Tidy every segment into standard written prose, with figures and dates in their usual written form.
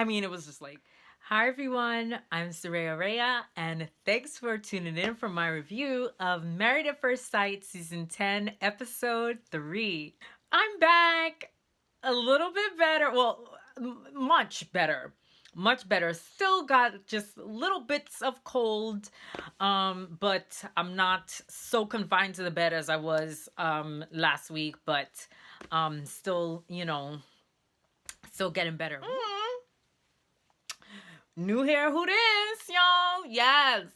I mean, it was just like, hi everyone, I'm Soraya Rhea, and thanks for tuning in for my review of Married at First Sight Season 10, Episode 3. I'm back a little bit better. Well, much better. Much better. Still got just little bits of cold, but I'm not so confined to the bed as I was last week, but still, still getting better. New hair, who this, y'all? Yes.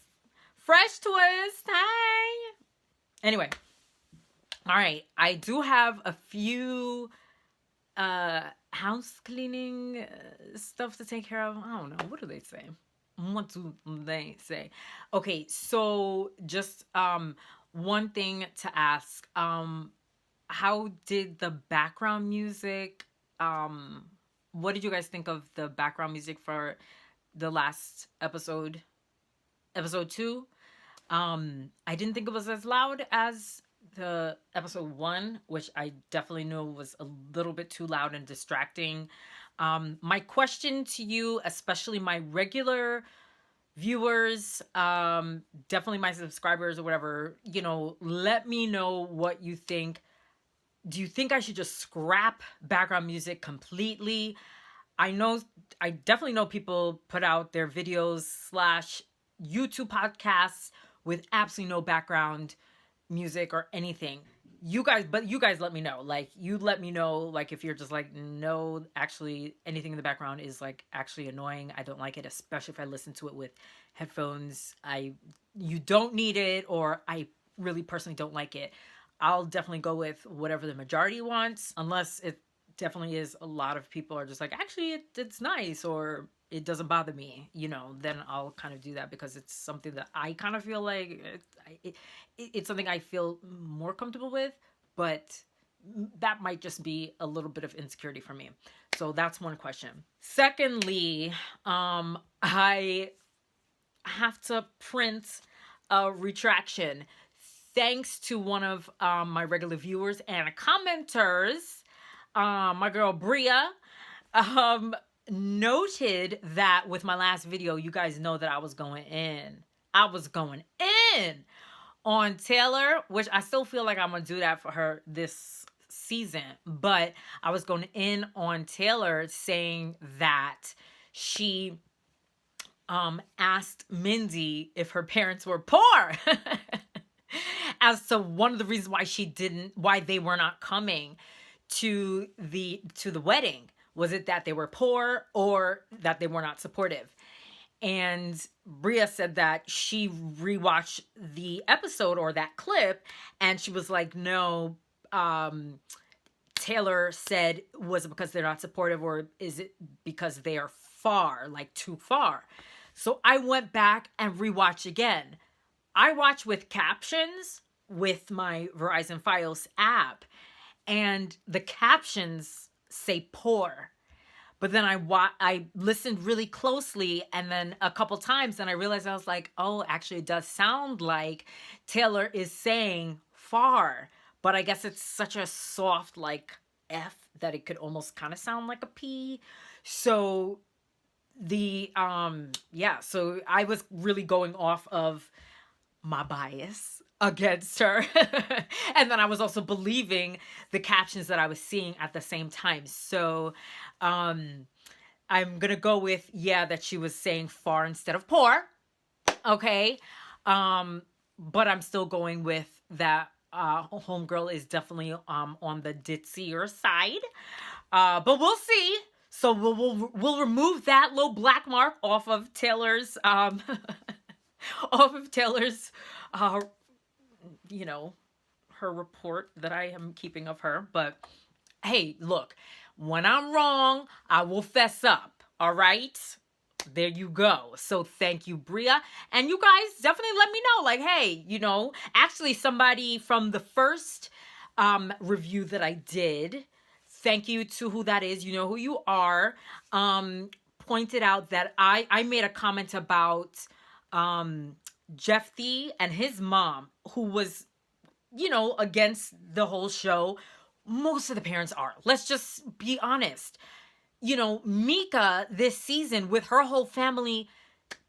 Fresh twist. Hey. Anyway, all right. I do have a few house cleaning stuff to take care of. I don't know. What do they say? What do they say? Okay, so just one thing to ask. How did the background music what did you guys think of the background music for the last episode, episode 2? I didn't think it was as loud as the episode 1, which I definitely knew was a little bit too loud and distracting. My question to you, especially my regular viewers, definitely my subscribers or whatever, let me know what you think. Do you think I should just scrap background music completely? I definitely know people put out their videos slash YouTube podcasts with absolutely no background music or anything. You guys let me know. Like, you let me know, like, if you're just like, no, actually anything in the background is like actually annoying. I don't like it, especially if I listen to it with headphones. You don't need it, or I really personally don't like it. I'll definitely go with whatever the majority wants, unless it definitely is a lot of people are just like, actually it's nice, or it doesn't bother me, then I'll kind of do that, because it's something that I kind of feel like it's something I feel more comfortable with, but that might just be a little bit of insecurity for me. So that's one question. Secondly, I have to print a retraction, thanks to one of my regular viewers and commenters, my girl Bria, noted that with my last video, you guys know that I was going in. I was going in on Taylor, which I still feel like I'm going to do that for her this season. But I was going in on Taylor, saying that she asked Mindy if her parents were poor. As to one of the reasons why they were not coming to the wedding. Was it that they were poor, or that they were not supportive? And Bria said that she rewatched the episode, or that clip, and she was like, no, Taylor said, was it because they're not supportive, or is it because they are far, like too far? So I went back and rewatched again. I watch with captions with my Verizon Fios app, and the captions say poor. But then I listened really closely, and then a couple times, and I realized, I was like, oh, actually it does sound like Taylor is saying far, but I guess it's such a soft like F that it could almost kind of sound like a P. So so I was really going off of my bias against her. And then I was also believing the captions that I was seeing at the same time. So I'm gonna go with, that she was saying far instead of poor. Okay. But I'm still going with that homegirl is definitely on the ditzier side. But we'll see. So we'll remove that little black mark off of Taylor's off of Taylor's her report that I am keeping of her. But hey, look, when I'm wrong, I will fess up. All right? There you go. So thank you, Bria. And you guys definitely let me know, like, hey, actually somebody from the first review that I did, thank you to who that is, you know who you are, pointed out that I made a comment about Jeff Thee and his mom, who was, against the whole show. Most of the parents are. Let's just be honest. Mika this season with her whole family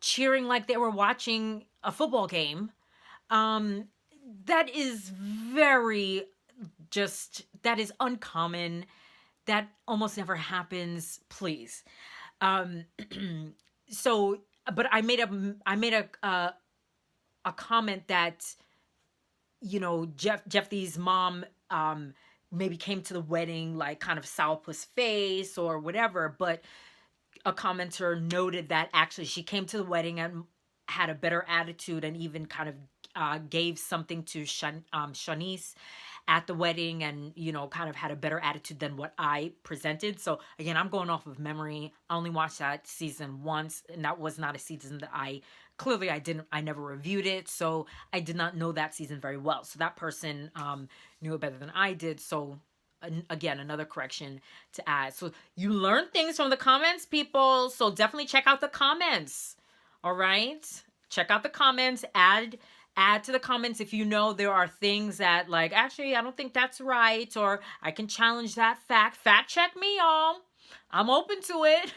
cheering like they were watching a football game. Um, that is very that is uncommon. That almost never happens. Please. Um, so, but I made a comment that Jeffy's mom maybe came to the wedding like kind of sourpuss face or whatever, but a commenter noted that actually she came to the wedding and had a better attitude and even kind of gave something to Shanice at the wedding, and kind of had a better attitude than what I presented. So again, I'm going off of memory. I only watched that season once, and that was not a season that I never reviewed it, so I did not know that season very well. So that person knew it better than I did. So again, another correction to add. So you learn things from the comments, people. So definitely check out the comments. All right, check out the comments. Add to the comments if there are things that, like, actually I don't think that's right, or I can challenge that fact check me, y'all. I'm open to it.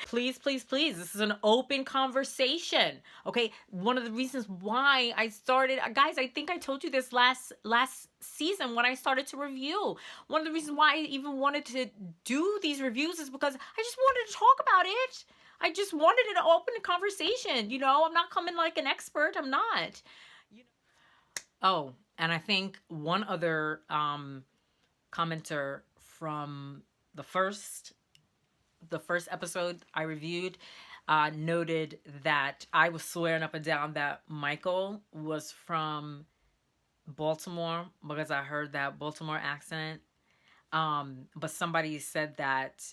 Please, please, please. This is an open conversation. Okay. One of the reasons why I started, guys, I think I told you this last season when I started to review. One of the reasons why I even wanted to do these reviews is because I just wanted to talk about it. I just wanted an open conversation. I'm not coming like an expert. I'm not. Oh, and I think one other commenter from the first the first episode I reviewed noted that I was swearing up and down that Michael was from Baltimore because I heard that Baltimore accent. But somebody said that,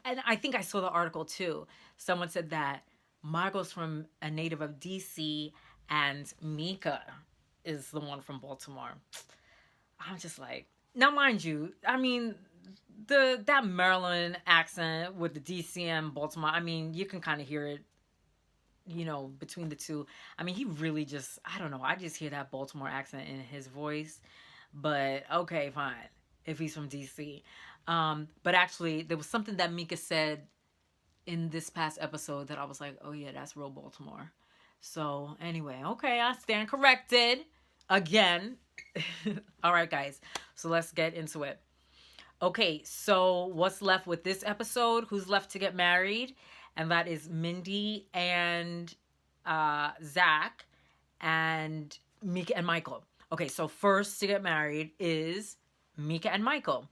and I think I saw the article too. Someone said that Michael's from a native of DC and Mika is the one from Baltimore. I'm just like, now mind you, I mean, that Maryland accent with the DCM Baltimore, I mean, you can kind of hear it, between the two. I mean, he really just, I don't know, I just hear that Baltimore accent in his voice. But okay, fine, if he's from DC. But actually, there was something that Mika said in this past episode that I was like, oh yeah, that's real Baltimore. So anyway, okay, I stand corrected again. All right, guys. So let's get into it. Okay, so what's left with this episode? Who's left to get married? And that is Mindy and Zach and Mika and Michael. Okay, so first to get married is Mika and Michael.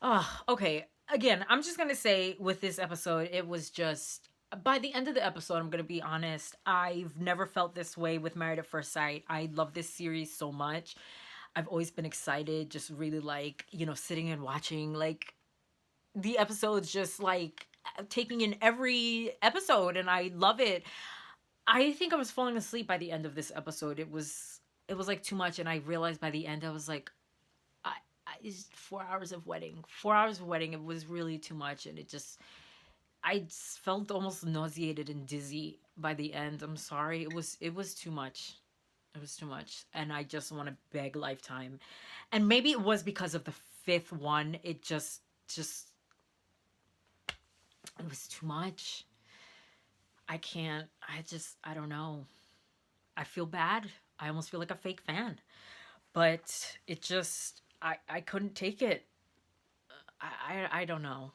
Oh, okay. Again, I'm just gonna say with this episode, it was just by the end of the episode, I'm gonna be honest. I've never felt this way with Married at First Sight. I love this series so much. I've always been excited, just really like, sitting and watching like the episodes, just like taking in every episode, and I love it. I think I was falling asleep by the end of this episode. It was like too much, and I realized by the end I was like, it's 4 hours of wedding. 4 hours of wedding. It was really too much, and I felt almost nauseated and dizzy by the end. I'm sorry. It was too much. It was too much, and I just want to beg Lifetime. And maybe it was because of the fifth one. It just it was too much. I can't. I don't know. I feel bad. I almost feel like a fake fan. But it just I couldn't take it. I don't know.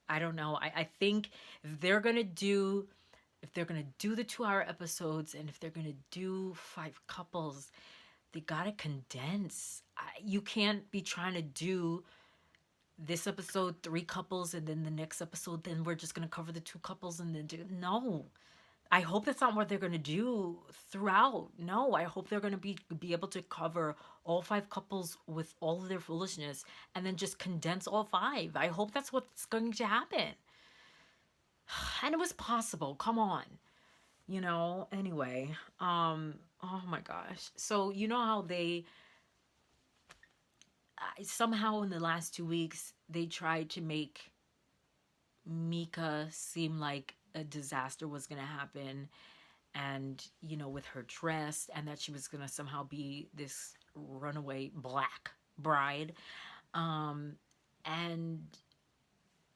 I don't know. I think if they're gonna do if they're gonna do the 2 hour episodes, and if they're gonna do five couples, they gotta condense. You can't be trying to do this episode three couples, and then the next episode then we're just gonna cover the two couples, and then no. I hope that's not what they're gonna do throughout. No, I hope they're gonna be able to cover all five couples with all of their foolishness, and then just condense all five. I hope that's what's going to happen. And it was possible. Come on. Anyway. Oh my gosh. So you know how they somehow in the last 2 weeks they tried to make Mika seem like a disaster was going to happen, and with her dress, and that she was going to somehow be this runaway black bride, and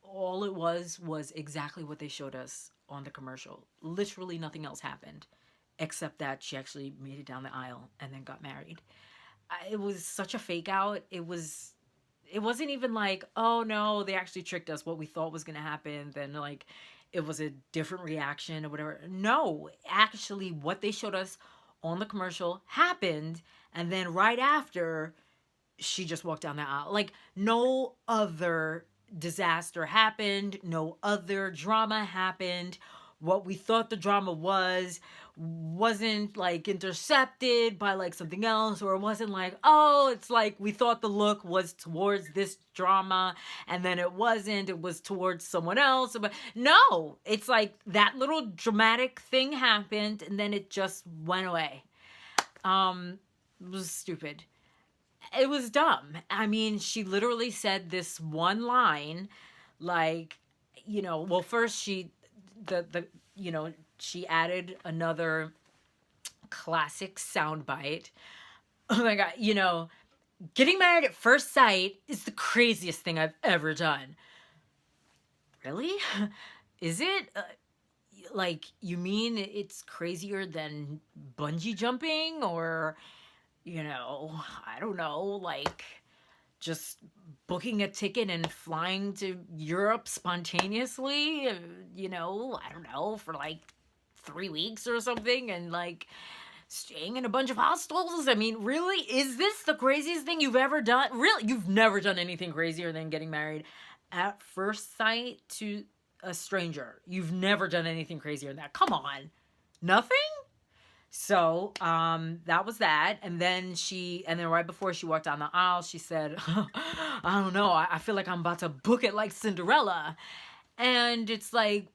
all it was exactly what they showed us on the commercial. Literally nothing else happened except that she actually made it down the aisle and then got married. It was such a fake out. It wasn't even like, oh no, they actually tricked us. What we thought was going to happen, then like it was a different reaction or whatever. No, actually, what they showed us on the commercial happened. And then right after, she just walked down the aisle. Like no other disaster happened, no other drama happened. What we thought the drama was wasn't like intercepted by like something else, or it wasn't like, oh, it's like we thought the look was towards this drama and then it wasn't, it was towards someone else. But no, it's like that little dramatic thing happened and then it just went away. It was stupid. It was dumb. I mean, she literally said this one line, like, well, first the she added another classic soundbite. Oh my god, getting married at first sight is the craziest thing I've ever done. Really? Is it? Like, you mean it's crazier than bungee jumping, or I don't know, like just booking a ticket and flying to Europe spontaneously, I don't know, for like 3 weeks or something, and like staying in a bunch of hostels. I mean, really? Is this the craziest thing you've ever done? Really? You've never done anything crazier than getting married at first sight to a stranger. You've never done anything crazier than that. Come on. Nothing? So, that was that. And then right before she walked down the aisle, she said, I don't know, I feel like I'm about to book it like Cinderella. And it's like,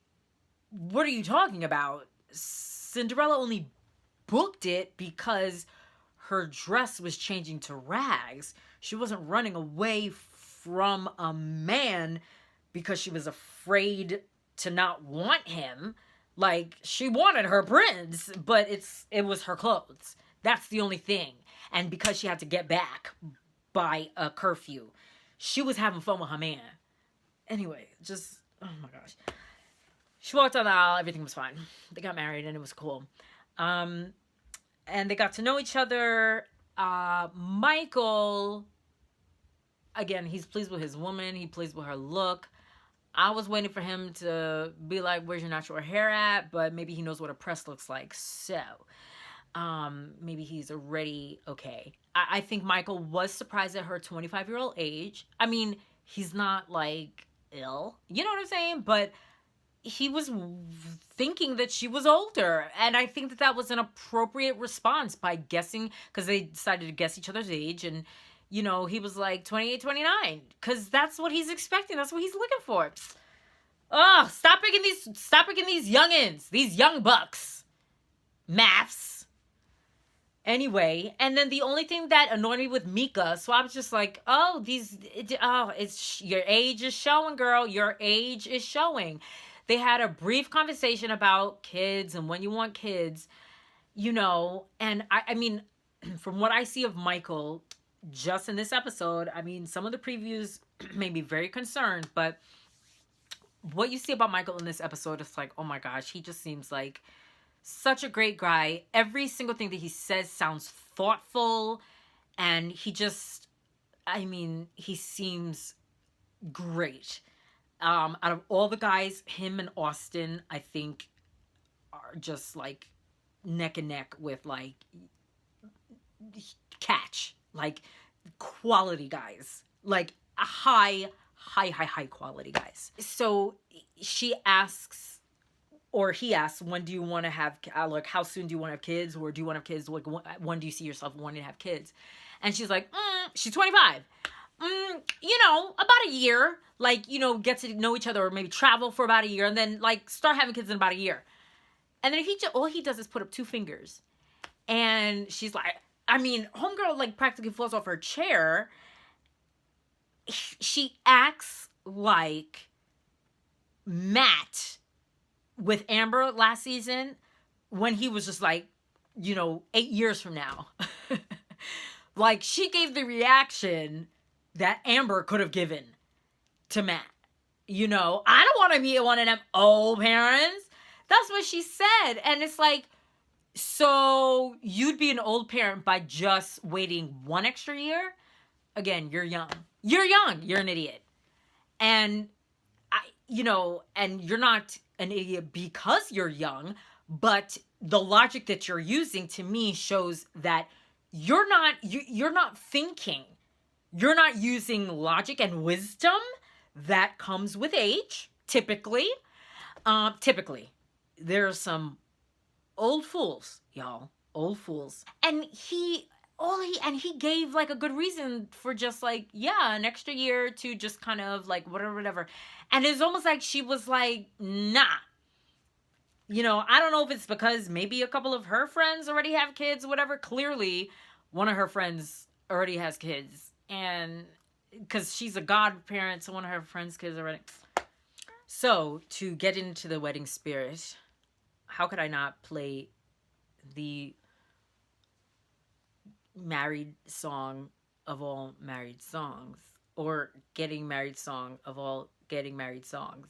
what are you talking about? Cinderella only booked it because her dress was changing to rags. She wasn't running away from a man because she was afraid to not want him. Like, she wanted her prince, but it was her clothes. That's the only thing. And because she had to get back by a curfew, she was having fun with her man. Anyway, just, oh my gosh. She walked down the aisle, everything was fine. They got married and it was cool. And they got to know each other. Michael, again, he's pleased with his woman. He pleased with her look. I was waiting for him to be like, where's your natural hair at? But maybe he knows what a press looks like. So, maybe he's already okay. I think Michael was surprised at her 25-year-old age. I mean, he's not like ill. You know what I'm saying? But he was thinking that she was older. And I think that was an appropriate response by guessing, because they decided to guess each other's age. And he was like 28, 29, because that's what he's expecting. That's what he's looking for. Oh, stop picking these youngins, these young bucks. MAFS. Anyway, and then the only thing that annoyed me with Mika, so I was just like, it's your age is showing, girl. Your age is showing. They had a brief conversation about kids and when you want kids, and I mean, from what I see of Michael, just in this episode, I mean, some of the previews made me very concerned, but what you see about Michael in this episode is like, oh my gosh, he just seems like such a great guy. Every single thing that he says sounds thoughtful, and he seems great. Out of all the guys, him and Austin, I think, are just like neck and neck with like Catch. Like quality guys, like high quality guys. So she asks, or he asks, when do you want to have, like, how soon do you want to have kids, or do you want to have kids, like, when do you see yourself wanting to have kids? And she's like, she's 25. About a year, like, get to know each other, or maybe travel for about a year, and then like start having kids in about a year. And then all he does is put up 2 fingers, and she's like, I mean, homegirl like practically falls off her chair. She acts like Matt with Amber last season, when he was just like, 8 years from now. Like, she gave the reaction that Amber could have given to Matt. I don't want to be one of them old parents. That's what she said. And it's like, so you'd be an old parent by just waiting one extra year? Again, you're young. You're young. You're an idiot. And and you're not an idiot because you're young, but the logic that you're using to me shows that you're not thinking. You're not using logic and wisdom that comes with age, typically. Typically. There's some old fools, y'all. Old fools. And he gave like a good reason for just like, yeah, an extra year to just kind of like whatever. And it's almost like she was like, nah. I don't know if it's because maybe a couple of her friends already have kids, whatever. Clearly, one of her friends already has kids. And because she's a godparent, so one of her friends' kids already. So, to get into the wedding spirit, how could I not play the married song of all married songs, or getting married song of all getting married songs?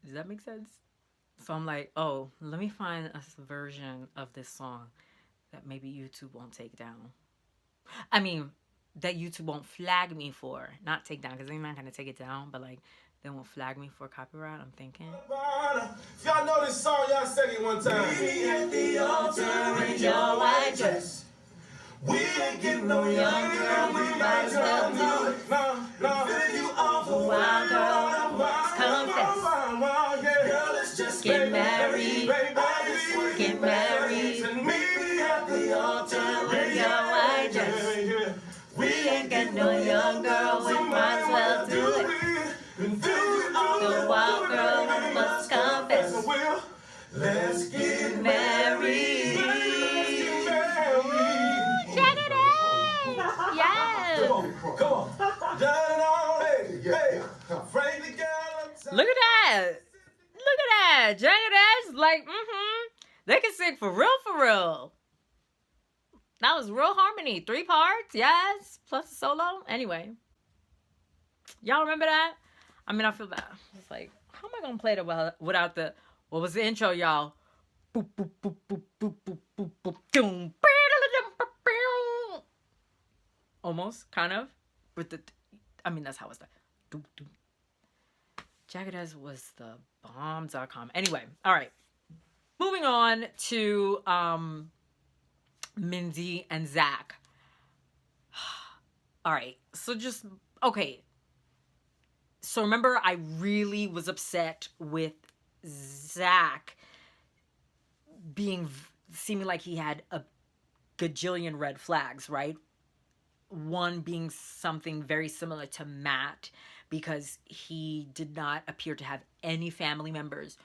Does that make sense? So I'm like, oh, let me find a version of this song that maybe YouTube won't take down. I mean, that YouTube won't flag me for. Not take down, because they're not going to take it down, but like, they won't flag me for copyright, I'm thinking. If y'all know this song, y'all sing it one time. We at the altar in your white dress. We ain't getting no younger, we might as well do it. No, you off a wild girl, Confess. Girl, let's just Get married. Get married. And meet at the altar in your white dress. We ain't got no young girl, we might as well do it. The wild girl must confess. Let's get married. Check it out. Yes. Come on. Done it already. Hey, afraid to go. Look at that. Look at that. Jagged Edge, like, they can sing for real. That was real harmony. 3 parts, yes, plus a solo. Anyway, y'all remember that? I mean, I feel bad. It's like, how am I gonna play it without the? What was the intro, y'all? Boop boop boop boop boop boop boop boop boom. Almost, kind of, with the. I mean, that's how it's done. Jagged Edge was the bomb.com. Anyway, all right. Moving on to Mindy and Zach. All right. So okay. So remember, I really was upset with Zach seeming like he had a gajillion red flags, right? One being something very similar to Matt, because he did not appear to have any family members,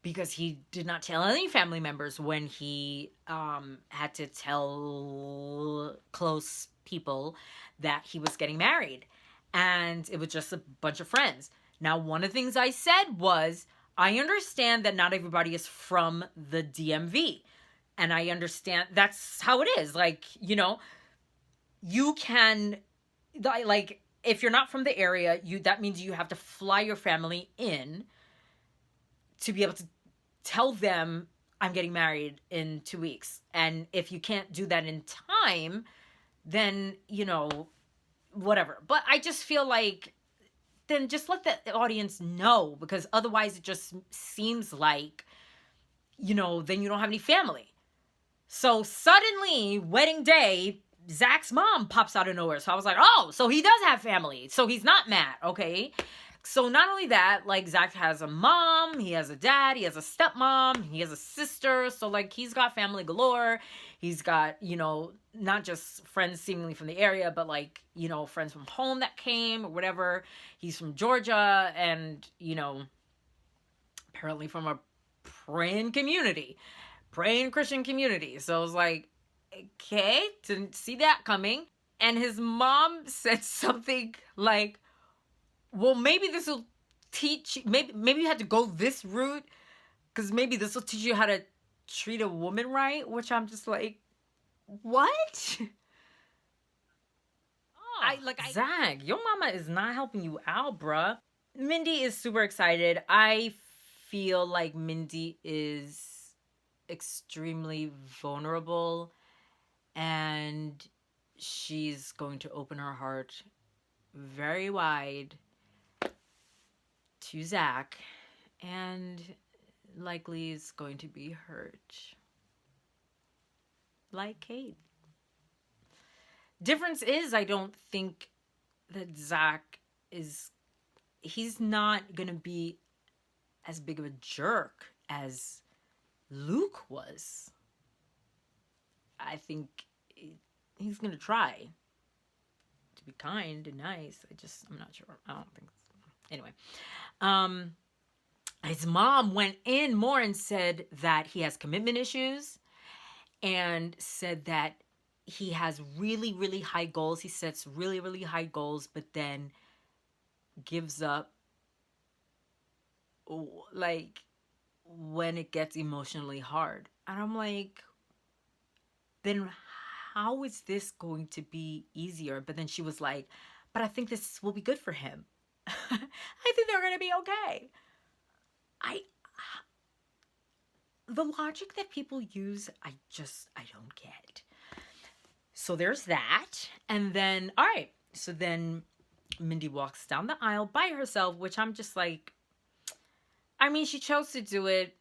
because he did not tell any family members when he had to tell close people that he was getting married. And it was just a bunch of friends. Now, one of the things I said was, I understand that not everybody is from the DMV. And I understand that's how it is. Like, you can, like, if you're not from the area, that means you have to fly your family in to be able to tell them, I'm getting married in 2 weeks. And if you can't do that in time, then, whatever. But I just feel like, then just let the audience know, because otherwise it just seems like, then you don't have any family. So suddenly, wedding day, Zach's mom pops out of nowhere. So I was like, oh, so he does have family. So he's not Matt, okay? So not only that, like, Zach has a mom, he has a dad, he has a stepmom, he has a sister. So, like, he's got family galore. He's got, not just friends seemingly from the area, but, like, friends from home that came or whatever. He's from Georgia and, apparently from a praying Christian community. So I was like, okay, didn't see that coming. And his mom said something like, well, maybe this will teach, maybe you had to go this route, because maybe this will teach you how to treat a woman right, which I'm just like, what? Zach, your mama is not helping you out, bruh. Mindy is super excited. I feel like Mindy is extremely vulnerable, and she's going to open her heart very wide to Zach, and likely is going to be hurt like Kate. Difference is, I don't think that Zach is, he's not gonna be as big of a jerk as Luke was. I think he's gonna try to be kind and nice. I'm not sure. I don't think so. Anyway, um, his mom went in more and said that he has commitment issues, and said that he has really, really high goals. He sets really, really high goals, but then gives up, like, when it gets emotionally hard. And I'm like, then how is this going to be easier? But then she was like, but I think this will be good for him. I think they're going to be okay. I The logic that people use, I don't get. So there's that. And then, all right. So then Mindy walks down the aisle by herself, which I'm just like, I mean, she chose to do it.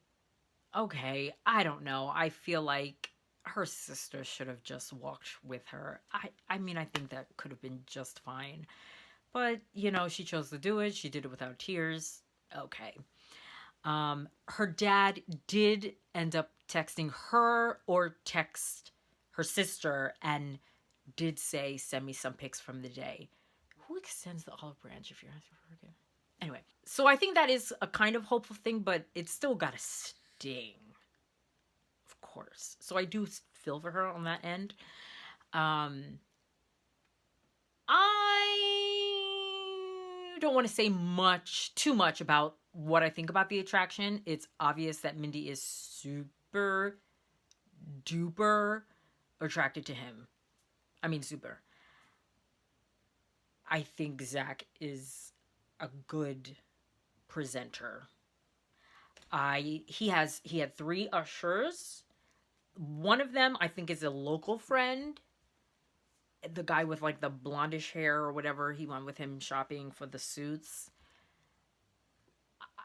Okay. I don't know. I feel like her sister should have just walked with her. I mean, I think that could have been just fine. But, she chose to do it. She did it without tears. Okay. Her dad did end up texting her or text her sister and did say, send me some pics from the day. Who extends the olive branch if you're asking for a gift? Anyway, so I think that is a kind of hopeful thing, but it's still got to sting, of course. So I do feel for her on that end. I don't want to say too much about what I think about the attraction. It's obvious that Mindy is super duper attracted to him. I mean, super. I think Zach is a good presenter. He had 3 ushers. One of them I think is a local friend. The guy with like the blondish hair or whatever, he went with him shopping for the suits.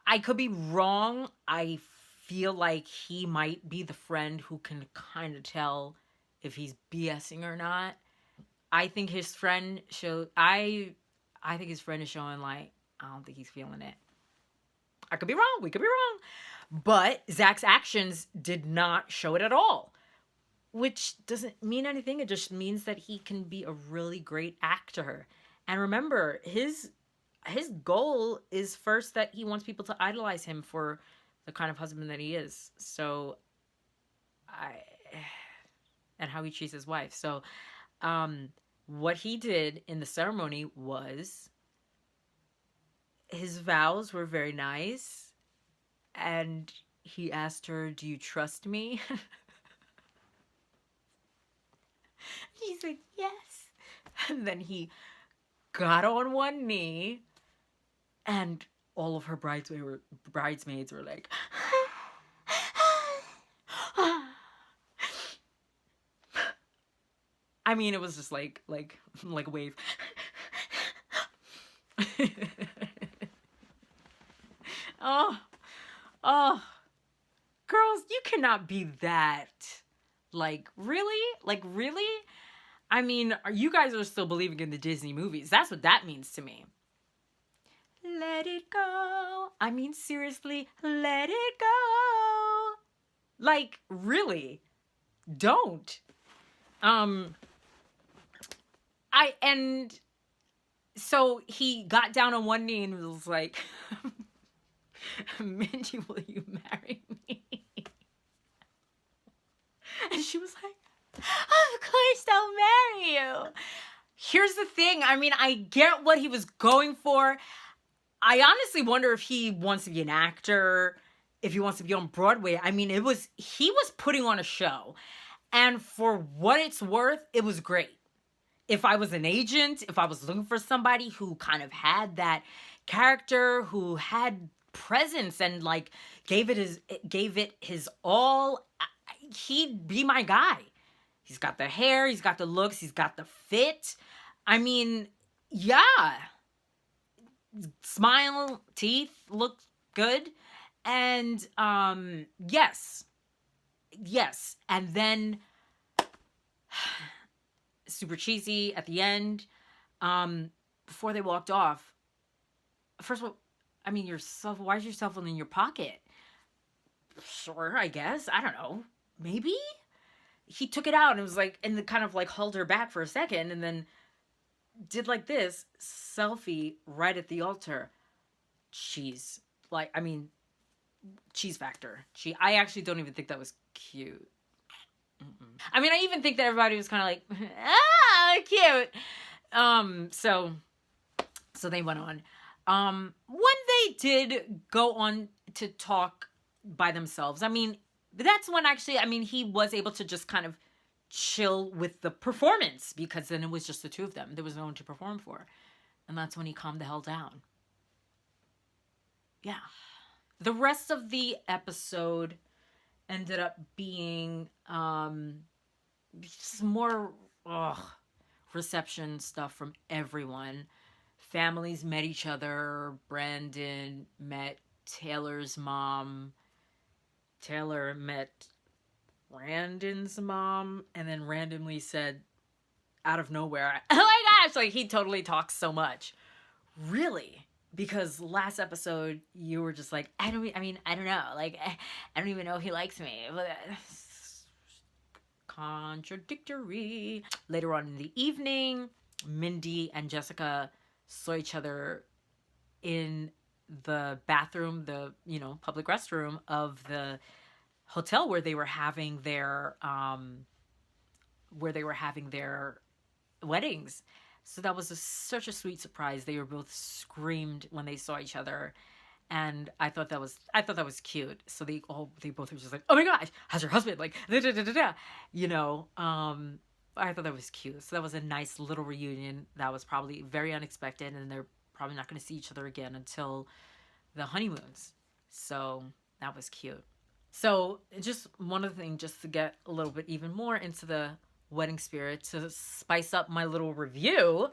I could be wrong. I feel like he might be the friend who can kind of tell if he's BSing or not. I think his friend I think his friend is showing like, I don't think he's feeling it. I could be wrong. We could be wrong. But Zach's actions did not show it at all, which doesn't mean anything. It just means that he can be a really great actor. And remember, his goal is first that he wants people to idolize him for the kind of husband that he is. So and how he treats his wife. So what he did in the ceremony was, his vows were very nice, and he asked her, do you trust me? She's like, yes. And then he got on one knee, and all of her bridesmaids were like, I mean, it was just like a wave. Oh, oh, girls, you cannot be that. Like, really? Like, really? I mean, you guys are still believing in the Disney movies. That's what that means to me. Let it go. I mean, seriously, let it go. Like, really? Don't. And so he got down on one knee and was like, Mindy, will you marry me? And she was like, of course I'll marry you. Here's the thing. I mean, I get what he was going for. I honestly wonder if he wants to be an actor, if he wants to be on Broadway. I mean, he was putting on a show. And for what it's worth, it was great. if I was an agent, if I was looking for somebody who kind of had that character, who had presence and like gave it his all, he'd be my guy. He's got the hair, he's got the looks, he's got the fit. I mean, yeah, smile, teeth look good. And yes. Yes. And then super cheesy at the end. Before they walked off, first of all, I mean, why is your cell phone in your pocket? Sure, I guess. I don't know. Maybe? He took it out and was like, and kind of like held her back for a second and then did like this selfie right at the altar. Cheese. Like, I mean, cheese factor. I actually don't even think that was cute. I mean, I even think that everybody was kind of like, cute. So they went on. When they did go on to talk by themselves, I mean, that's when actually, I mean, he was able to just kind of chill with the performance because then it was just the two of them. There was no one to perform for. And that's when he calmed the hell down. Yeah. The rest of the episode ended up being just more reception stuff from everyone. Families met each other. Brandon met Taylor's mom. Taylor met Brandon's mom, and then randomly said out of nowhere, "Oh my gosh!" Like, he totally talks so much. Really? Because last episode you were just like, I don't know. Like, I don't even know if he likes me. Contradictory. Later on in the evening, Mindy and Jessica saw each other in the bathroom, the public restroom of the hotel where they were having their weddings. So that was such a sweet surprise. They were both screamed when they saw each other, and I thought that was cute. So they both were just like, "Oh my gosh, how's your husband?" Like, da, da, da, da, da. I thought that was cute. So that was a nice little reunion. That was probably very unexpected, and they're probably not going to see each other again until the honeymoons. So that was cute. So just one other thing, just to get a little bit even more into the wedding spirit, to spice up my little review,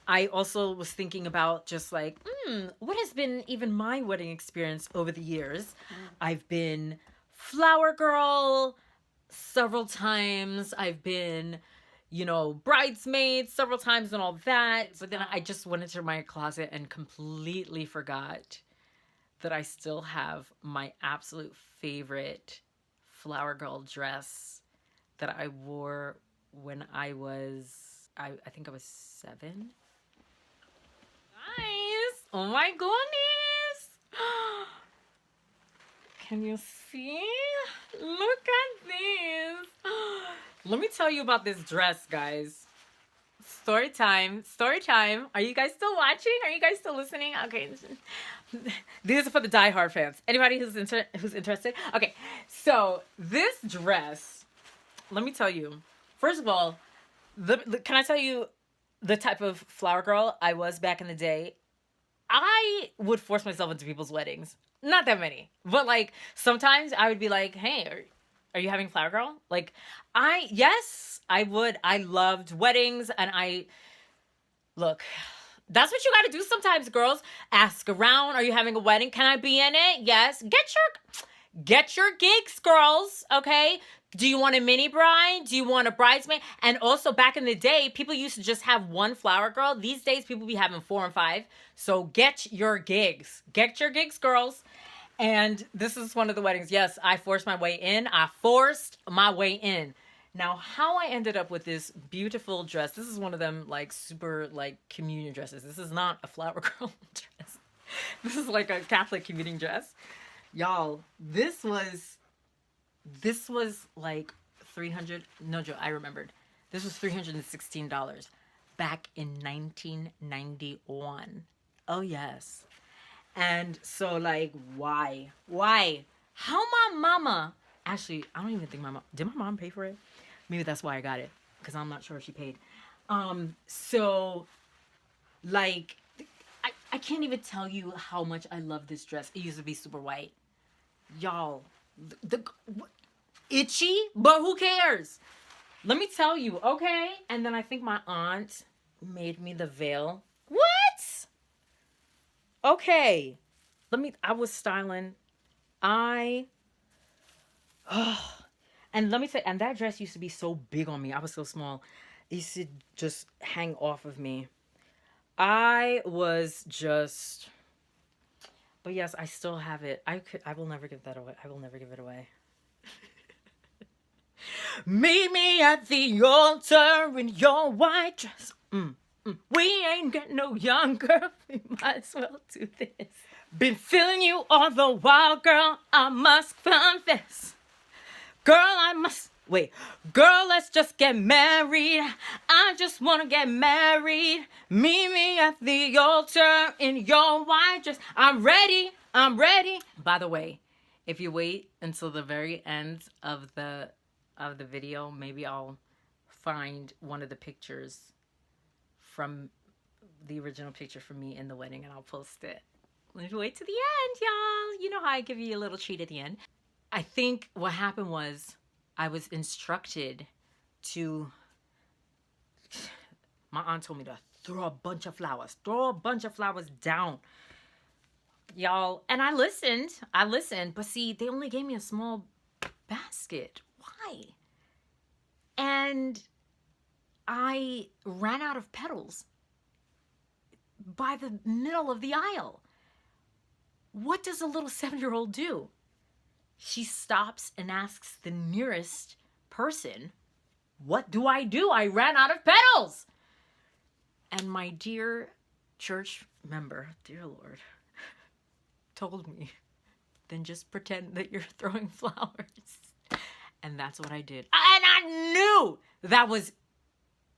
I also was thinking about just like, what has been even my wedding experience over the years? I've been flower girl several times. I've been, bridesmaid several times and all that. But then I just went into my closet and completely forgot that I still have my absolute favorite flower girl dress that I wore when I think I was 7. Nice. Oh my goodness. Can you see? Look at this. Let me tell you about this dress, guys. Story time. Are you guys still watching? Are you guys still listening? Okay. These are for the diehard fans. Anybody who's interested? Okay. So this dress, let me tell you. First of all, can I tell you the type of flower girl I was back in the day? I would force myself into people's weddings. Not that many, but like sometimes I would be like, "Hey, are you having flower girl?" Like, yes, I would. I loved weddings, and look, that's what you got to do sometimes, girls. Ask around. Are you having a wedding? Can I be in it? Yes. Get your gigs, girls. Okay. Do you want a mini bride? Do you want a bridesmaid? And also, back in the day, people used to just have one flower girl. These days, people be having 4 and 5. So get your gigs. Get your gigs, girls. And this is one of the weddings. Yes, I forced my way in. Now, how I ended up with this beautiful dress, this is one of them like super like communion dresses. This is not a flower girl dress. This is like a Catholic communion dress. Y'all, this was like 300, no joke, I remembered. This was $316 back in 1991. Oh yes. And so like, why? How my mama, actually, I don't even think did my mom pay for it? Maybe that's why I got it, because I'm not sure if she paid. So like I can't even tell you how much I love this dress. It used to be super white. Y'all, itchy, but who cares? Let me tell you, okay? And then I think my aunt made me the veil. What? Okay. I was styling. I, and let me say, and that dress used to be so big on me. I was so small. It used to just hang off of me. I was just, but yes, I still have it. I will never give that away. I will never give it away. Meet me at the altar in your white dress. We ain't getting no younger. We might as well do this. Been feeling you all the while, girl. I must confess. Girl, I must. Wait. Girl, let's just get married. I just want to get married. Meet me at the altar in your white dress. I'm ready. I'm ready. By the way, if you wait until the very end of the video, maybe I'll find one of the pictures from the original picture from me in the wedding and I'll post it. Let's wait to the end, y'all. You know how I give you a little treat at the end. I think what happened was I was instructed to, my aunt told me to throw a bunch of flowers down, y'all. And I listened, but see, they only gave me a small basket. Why? And I ran out of petals by the middle of the aisle. What does a little 7-year-old do? She stops and asks the nearest person, what do? I ran out of petals. And my dear church member, dear Lord, told me, then just pretend that you're throwing flowers. And that's what I did. And I knew that was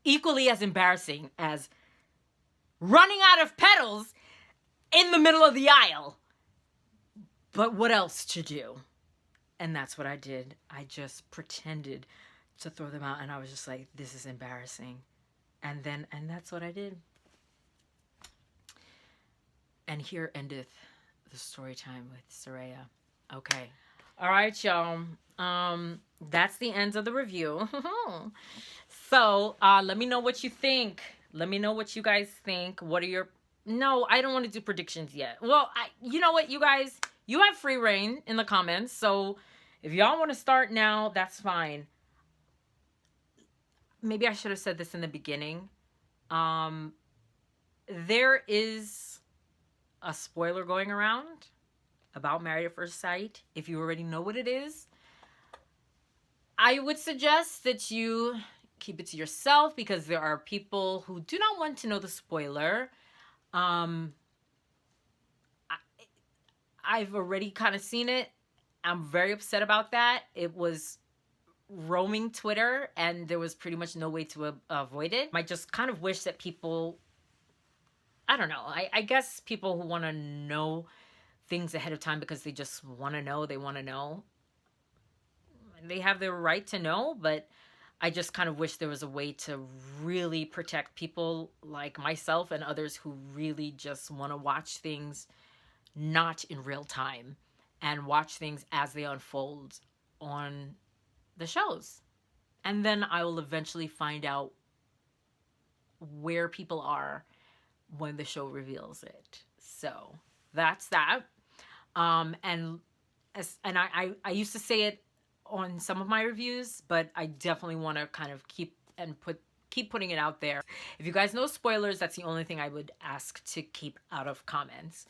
equally as embarrassing as running out of petals in the middle of the aisle. But what else to do? And that's what I did. I just pretended to throw them out and I was just like, this is embarrassing. And that's what I did. And here endeth the story time with Soraya. Okay. All right, y'all. That's the end of the review. So let me know what you think. Let me know what you guys think. What are your... No, I don't want to do predictions yet. Well, you know what, you guys? You have free reign in the comments. So if y'all want to start now, that's fine. Maybe I should have said this in the beginning. There is a spoiler going around about Married at First Sight. If you already know what it is, I would suggest that you keep it to yourself because there are people who do not want to know the spoiler. I've already kind of seen it. I'm very upset about that. It was roaming Twitter and there was pretty much no way to avoid it. I just kind of wish that people, I don't know, I guess people who want to know things ahead of time because they just want to know, they want to know. They have the right to know, but I just kind of wish there was a way to really protect people like myself and others who really just want to watch things not in real time and watch things as they unfold on the shows. And then I will eventually find out where people are when the show reveals it. So that's that. And I used to say it on some of my reviews, but I definitely want to kind of keep putting it out there. If you guys know spoilers, that's the only thing I would ask to keep out of comments.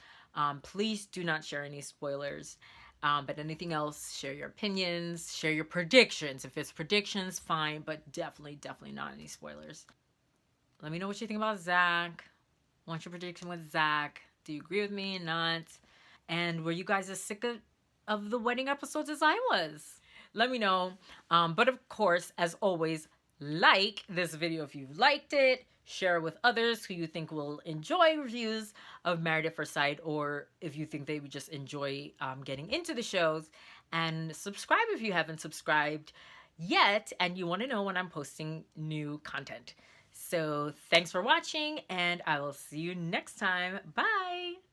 Please do not share any spoilers. But anything else, share your opinions, share your predictions. If it's predictions, fine, but definitely not any spoilers. Let me know what you think about Zach. What's your prediction with Zach? Do you agree with me or not? And were you guys as sick of the wedding episodes as I was? Let me know. But of course, as always, like this video if you liked it. Share it with others who you think will enjoy reviews of Married at First Sight, or if you think they would just enjoy getting into the shows. And subscribe if you haven't subscribed yet and you want to know when I'm posting new content. So thanks for watching, and I will see you next time. Bye.